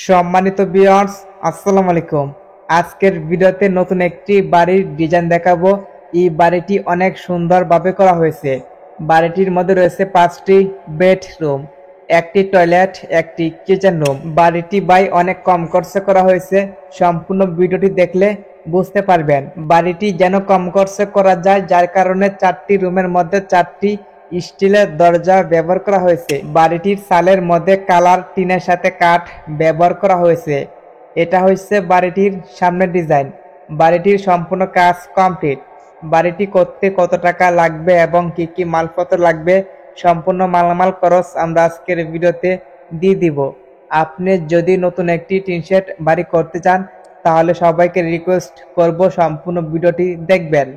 সম্মানিত ভিউয়ার্স, আসসালামু আলাইকুম। আজকের ভিডিওতে নতুন একটি বাড়ির ডিজাইন দেখাবো। এই বাড়িটি অনেক সুন্দরভাবে করা হয়েছে। বাড়িটির মধ্যে রয়েছে 5টি বেডরুম, একটি টয়লেট, একটি কিচেন রুম। বাড়িটি অনেক কম খরচে করা হয়েছে। সম্পূর্ণ ভিডিওটি দেখলে বুঝতে পারবেন। বাড়িটি যেন কম খরচে করা যায়, যার কারণে 4টি রুমের মধ্যে 4টি স্টিলের দরজা ব্যবহার করা হয়েছে। বাড়িটির চালের মধ্যে কালার টিনের সাথে কাঠ ব্যবহার করা হয়েছে। এটা হচ্ছে বাড়িটির সামনের ডিজাইন। বাড়িটির সম্পূর্ণ কাজ কমপ্লিট। বাড়িটি করতে কত টাকা লাগবে এবং কি কি মালপত্র লাগবে, সম্পূর্ণ মালামাল খরচ আমরা আজকের ভিডিওতে দিয়ে দিব। আপনি যদি নতুন একটি টিন শেড বাড়ি করতে চান, তাহলে সবাইকে রিকোয়েস্ট করব সম্পূর্ণ ভিডিওটি দেখবেন।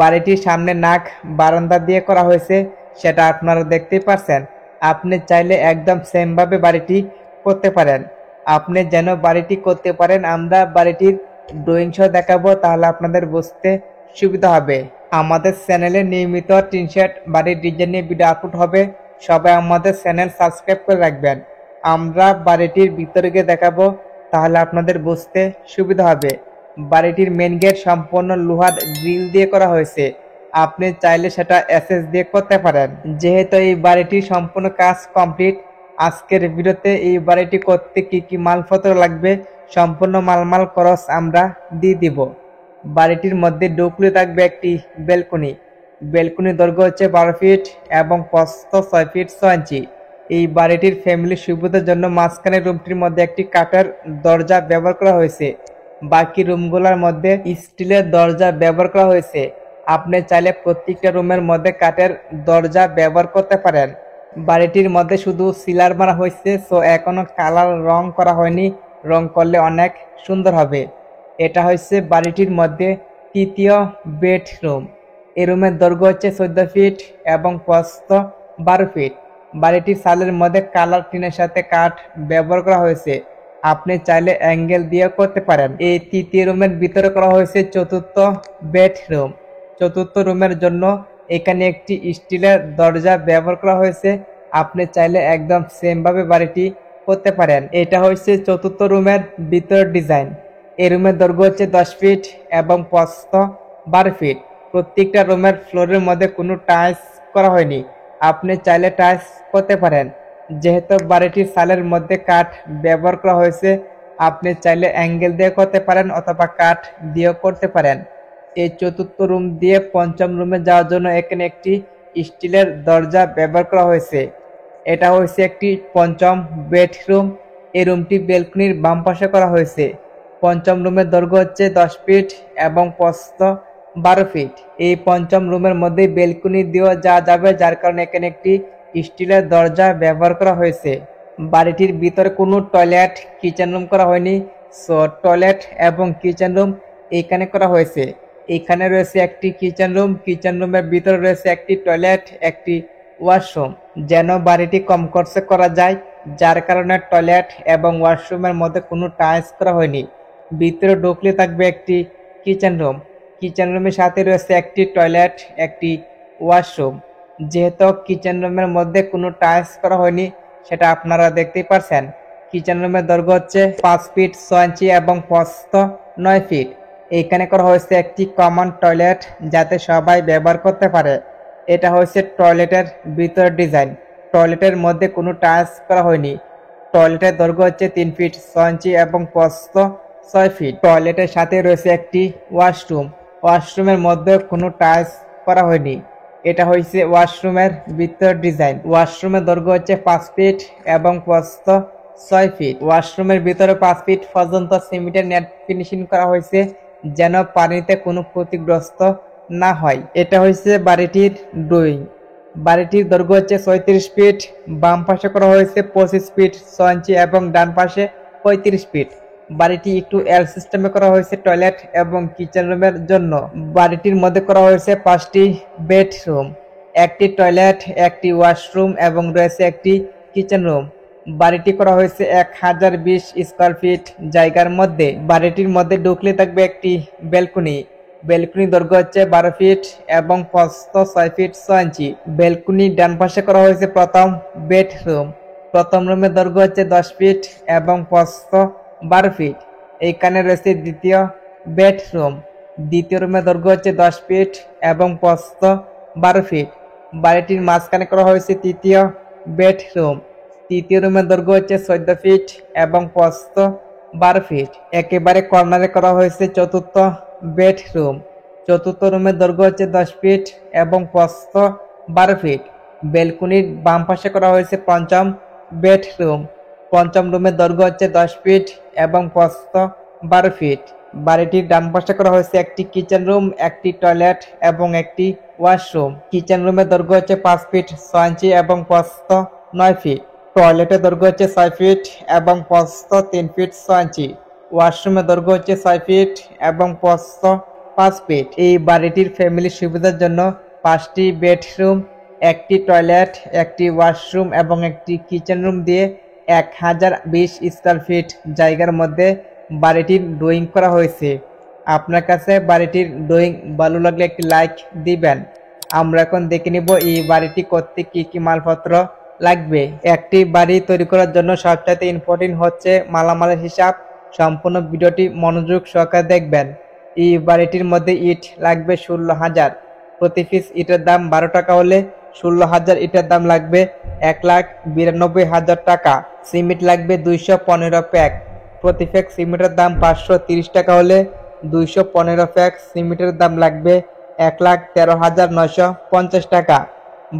বাড়িটির সামনে নাক বারান্দা দিয়ে করা হয়েছে, সেটা আপনারা দেখতেই পাচ্ছেন। আপনি চাইলে একদম সেম ভাবে বাড়িটি করতে পারেন। আপনি যেন বাড়িটি করতে পারেন, আমরা বাড়িটির ড্রয়িং সহ দেখাবো, তাহলে আপনাদের বুঝতে সুবিধা হবে। আমাদের চ্যানেলে নিয়মিত টিন শেড বাড়ির ডিজাইন নিয়ে ভিডিও আপলোড হবে। সবাই আমাদের চ্যানেল সাবস্ক্রাইব করে রাখবেন। আমরা বাড়িটির ভিতরে গিয়ে দেখাবো, তাহলে আপনাদের বুঝতে সুবিধা হবে। বাড়িটির মেন গেট সম্পূর্ণ লোহার গ্রিল দিয়ে করা হয়েছে। আপনি চাইলে সেটা এসএস দিয়ে করতে পারেন। যেহেতু এই বাড়িটির সম্পূর্ণ কাজ কমপ্লিট, আজকের ভিডিওতে এই বাড়িটি করতে কি কি মালপত্র লাগবে, সম্পূর্ণ মালমাল খরচ আমরা দিয়ে দিব। বাড়িটির মধ্যে ঢুকলে থাকবে একটি ব্যালকনি। ব্যালকনির দৈর্ঘ্য হচ্ছে 12 ফিট এবং প্রস্থ 6 ফিট 6 ইঞ্চি। এই বাড়িটির ফ্যামিলি সুবিধার জন্য মাঝখানে রুমটির মধ্যে একটি কাঠের দরজা ব্যবহার করা হয়েছে। বাকি রুমগুলোর মধ্যে স্টিলের দরজা ব্যবহার করা হয়েছে। আপনি চাইলে প্রত্যেকটা রুমের মধ্যে কাঠের দরজা ব্যবহার করতে পারেন। বাড়িটির মধ্যে শুধু সিলার মারা হয়েছে, সো এখনো কালার রং করা হয়নি। রং করলে অনেক সুন্দর হবে। এটা হচ্ছে বাড়িটির মধ্যে তৃতীয় বেডরুম। এই রুমের দৈর্ঘ্য হচ্ছে 14 ফিট এবং প্রস্থ 12 ফিট। বাড়িটির চালের মধ্যে কালার টিনের সাথে কাঠ ব্যবহার করা হয়েছে। আপনি চাইলে অ্যাঙ্গেল দিয়ে করতে পারেন। এই তৃতীয় রুমের ভিতরে করা হয়েছে চতুর্থ বেডরুম। চতুর্থ রুমের জন্য এখানে একটি স্টিলের দরজা ব্যবহার করা হয়েছে। আপনি চাইলে একদম সেম ভাবে বাড়িটি করতে পারেন। এটা হচ্ছে চতুর্থ রুমের ভিতর ডিজাইন। এই রুমের দৈর্ঘ্য হচ্ছে 10 ফিট এবং প্রস্থ 12 ফিট। প্রত্যেকটা রুমের ফ্লোরের মধ্যে কোনো টাইলস করা হয়নি। আপনি চাইলে টাইলস করতে পারেন। যেহেতু বাড়িটির চালের মধ্যে কাঠ ব্যবহার করা হয়েছে, আপনি চাইলে অ্যাঙ্গেল দিয়ে করতে পারেন অথবা কাঠ দিয়েও করতে পারেন। এই চতুর্থ রুম দিয়ে পঞ্চম রুমে যাওয়ার জন্য এখানে একটি স্টিলের দরজা ব্যবহার করা হয়েছে। এটা হচ্ছে একটি পঞ্চম বেডরুম। এই রুমটি ব্যালকনির বাম পাশে করা হয়েছে। পঞ্চম রুমের দৈর্ঘ্য হচ্ছে 10 ফিট এবং প্রস্থ 12 ফিট। এই পঞ্চম রুমের মধ্যে ব্যালকনি দিয়েও যাওয়া যাবে, যার কারণে এখানে একটি স্টিলের দরজা ব্যবহার করা হয়েছে। বাড়িটির ভিতরে কোনো টয়লেট কিচেন রুম করা হয়নি, সো টয়লেট এবং কিচেন রুম এইখানে করা হয়েছে। এখানে রয়েছে একটি কিচেন রুম। কিচেন রুমের ভিতরে রয়েছে একটি টয়লেট, একটি ওয়াশরুম। যেন বাড়িটি কম খরচে করা যায়, যার কারণে টয়লেট এবং ওয়াশরুমের মধ্যে কোনো টাইলস করা হয়নি। ভিতরে ঢুকলে থাকবে একটি কিচেন রুম। কিচেন রুমের সাথে রয়েছে একটি টয়লেট, একটি ওয়াশরুম। যেহেতু কিচেন রুমের মধ্যে কোনো টাইলস করা হয়নি, সেটা আপনারা দেখতেই পারছেন। কিচেন রুমের দৈর্ঘ্য হচ্ছে 5 ফিট 6 ইঞ্চি এবং প্রস্থ 9 ফিট। এখানে করা হয়েছে একটি কমন টয়লেট, যাতে সবাই ব্যবহার করতে পারে। এটা হচ্ছে টয়লেটের ভিতর ডিজাইন। টয়লেটের মধ্যে কোনো টাইলস করা হয়নি। টয়লেটের দৈর্ঘ্য হচ্ছে 3 ফিট 6 ইঞ্চি এবং প্রস্থ 6 ফিট। টয়লেটের সাথে রয়েছে একটি ওয়াশরুম। ওয়াশরুমের মধ্যে কোনো টাইলস করা হয়নি। এটা হচ্ছে ওয়াশরুমের ভিতর ডিজাইন। ওয়াশরুমের দৈর্ঘ্য হচ্ছে 5 ফিট এবং প্রস্থ 6 ফিট। ওয়াশরুমের ভিতরে 5 ফিট পর্যন্ত সিমেন্টের নেট ফিনিশিং করা হয়েছে, যেন পানিতে কোনো ক্ষতিগ্রস্ত না হয়। এটা হচ্ছে বাড়িটির ড্রয়িং। বাড়িটির দৈর্ঘ্য হচ্ছে 36 ফিট। বাম পাশে করা হয়েছে 25 ফিট 6 ইঞ্চি এবং ডান পাশে 35 ফিট। বাড়িটি একটু এল সিস্টেমে করা হয়েছে টয়লেট এবং কিচেন রুমের জন্য। বাড়িটির মধ্যে করা হয়েছে 5টি বেডরুম, একটি টয়লেট, একটি ওয়াশরুম এবং রয়েছে একটি কিচেন রুম। বাড়িটি করা হয়েছে 1020 স্কোয়ার ফিট জায়গার মধ্যে। বাড়িটির মধ্যে ঢুকলে থাকবে একটি ব্যালকনি। ব্যালকনি দৈর্ঘ্য হচ্ছে 12 ফিট এবং প্রস্থ 6 ফিট 6 ইঞ্চি। ব্যালকনি ডান পাশে করা হয়েছে প্রথম বেডরুম। প্রথম রুমের দৈর্ঘ্য হচ্ছে 10 ফিট এবং প্রস্থ 12 ফিট। এইখানে রয়েছে দ্বিতীয় বেডরুম। দ্বিতীয় রুমের দৈর্ঘ্য হচ্ছে 10 ফিট এবং প্রস্থ 12 ফিট। বাড়িটির মাঝখানে করা হয়েছে তৃতীয় বেডরুম। তৃতীয় রুমের দৈর্ঘ্য হচ্ছে 14 ফিট এবং প্রস্থ 12 ফিট। একেবারে কর্নারে করা হয়েছে চতুর্থ বেডরুম। চতুর্থ রুমের দৈর্ঘ্য হচ্ছে 10 ফিট এবং প্রস্থ 12 ফিট। বেলকুনির বাম পাশে করা হয়েছে পঞ্চম বেডরুম। পঞ্চম রুমের দৈর্ঘ্য হচ্ছে 10 ফিট এবং প্রস্থ 12 ফিট। বাড়িটির ডান পাশে করা হয়েছে একটি কিচেন রুম, একটি টয়লেট এবং একটি ওয়াশরুম। কিচেন রুমের দৈর্ঘ্য হচ্ছে 5 ফিট 6 ইঞ্চি এবং প্রস্থ 9 ফিট। টয়লেটের দৈর্ঘ্য হচ্ছে 6 ফিট এবং প্রস্থ 3 ফিট 6 ইঞ্চি। ওয়াশরুমের দৈর্ঘ্য হচ্ছে 6 ফিট এবং প্রস্থ 5 ফিট। এই বাড়িটির ফ্যামিলির সুবিধার জন্য 5টি বেডরুম, একটি টয়লেট, একটি ওয়াশরুম এবং একটি কিচেন রুম দিয়ে 1020 স্কয়ার ফিট জায়গার মধ্যে বাড়িটির ড্রয়িং করা হয়েছে। আপনার কাছে বাড়িটির ড্রয়িং ভালো লাগলে একটি লাইক দিবেন। আমরা এখন দেখে নিব এই বাড়িটি করতে কি কি মালপত্র লাগবে। একটি বাড়ি তৈরি করার জন্য সবচাইতে ইম্পর্টেন্ট হচ্ছে মালামালের হিসাব। সম্পূর্ণ ভিডিওটি মনোযোগ সহকারে দেখবেন। এই বাড়িটির মধ্যে ইট লাগবে 16,000। প্রতি পিস ইটের দাম 12 টাকা হলে 16,000 ইটের দাম লাগবে 1,92,000 টাকা। সিমেন্ট লাগবে 215 প্যাক। প্রতি প্যাক সিমেন্টের দাম 530 টাকা হলে 215 প্যাক সিমেন্টের দাম লাগবে 1,13,950 টাকা।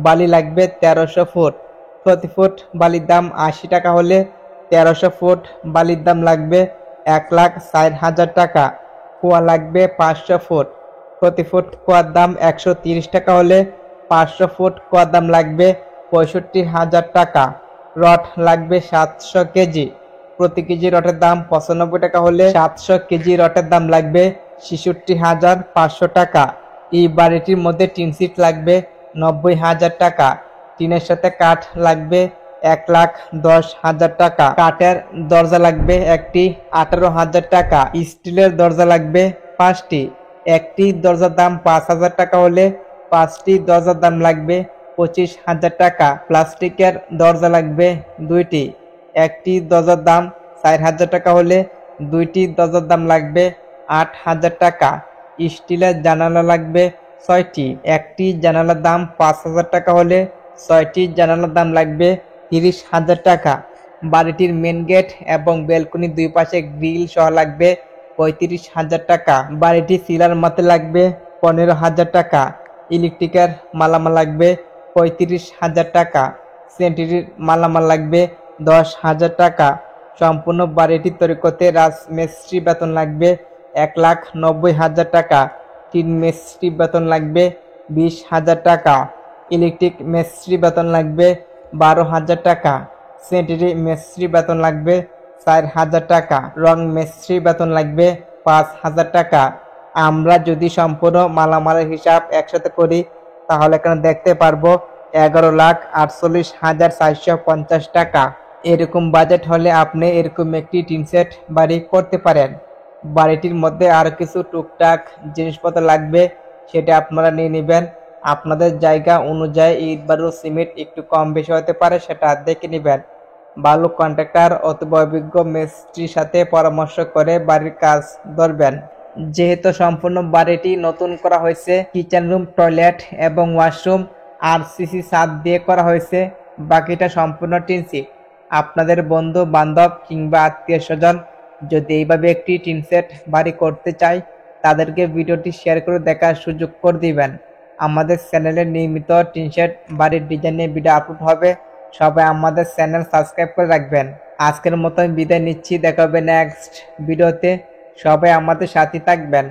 বালি লাগবে 1300 ফুট। প্রতি ফুট বালির দাম 80 টাকা হলে 1300 ফুট বালির দাম লাগবে 1,60,000 টাকা। কুয়া লাগবে 500 ফুট। প্রতি ফুট কুয়ার দাম 130 টাকা হলে 500 ফুট কুয়ার দাম লাগবে 65,000 টাকা। রড লাগবে 700 কেজি। প্রতি কেজি রডের দাম 95 টাকা হলে 700 কেজি রডের দাম লাগবে 66,500 টাকা। এই বাড়িটির মধ্যে টিন সিট লাগবে 90,000 টাকা। টিনের সাথে কাঠ লাগবে 1,10,000 টাকা। কাঠের দরজা লাগবে একটি 18,000 টাকা। স্টিলের দরজা লাগবে 5টি। একটি দরজার দাম 5,000 টাকা হলে 5টি দরজার দাম লাগবে 25,000 টাকা। প্লাস্টিকের দরজা লাগবে 2টি। একটি দরজার দাম 4,000 টাকা হলে 2টি দরজার দাম লাগবে 8,000 টাকা। স্টিলের জানালা লাগবে 6টি। একটি জানালার দাম 5,000 টাকা হলে 6টি জানালার দাম লাগবে 30,000 টাকা। বাড়িটির মেন গেট এবং ব্যালকনির দুই পাশে গ্রিল সহ লাগবে 35,000 টাকা। বাড়িটি সিলার মাতে লাগবে 15,000 টাকা। ইলেকট্রিকের মালামাল লাগবে 35,000 টাকা। সেন্ট্রির মালামাল লাগবে 10,000 টাকা। সম্পূর্ণ বাড়িটি তৈরি করতে রাজমিস্ত্রি বেতন লাগবে 1,90,000 টাকা। টিন মিস্ত্রি বেতন লাগবে 20,000 টাকা। ইলেকট্রিক মিস্ত্রি বেতন লাগবে 12,000 টাকা। সেন্ট্রি মিস্ত্রি বেতন লাগবে 4,000 টাকা। রং মিস্ত্রি বেতন লাগবে 5,000 টাকা। আমরা যদি সম্পূর্ণ মালামালের হিসাব একসাথে করি তাহলে এখানে দেখতে পারবো 11,48,450 টাকা। এরকম বাজেট হলে আপনি এরকম একটি টিন সেট বাড়ি করতে পারেন। বাড়িটির মধ্যে আরো কিছু টুকটাক জিনিসপত্র লাগবে, সেটা আপনারা নিয়ে নেবেন। আপনাদের জায়গা অনুযায়ী ইট বালু সিমেন্ট একটু কম বেশি হতে পারে, সেটা দেখে নেবেন। বালু কন্ট্রাক্টর অথবা অভিজ্ঞ মিস্ত্রির সাথে পরামর্শ করে বাড়ির কাজ ধরবেন। যেহেতু সম্পূর্ণ বাড়িটি নতুন করা হয়েছে, কিচেন রুম, টয়লেট এবং ওয়াশরুম আরসিসি ছাদ দিয়ে করা হয়েছে, বাকিটা সম্পূর্ণ টিন সেট। আপনাদের বন্ধু বান্ধব কিংবা আত্মীয় স্বজন যদি এইভাবে একটি টিন সেট বাড়ি করতে চায় তাদেরকে ভিডিওটি শেয়ার করে দেখার সুযোগ করে দিবেন। আমাদের চ্যানেলে নিয়মিত টিন সেট বাড়ির ডিজাইন নিয়ে ভিডিও আপলোড হবে। সবাই আমাদের চ্যানেল সাবস্ক্রাইব করে রাখবেন। আজকের মতো বিদায় নিচ্ছি, দেখা হবে নেক্সট ভিডিওতে। সবাই আমাদের সাথে থাকবেন।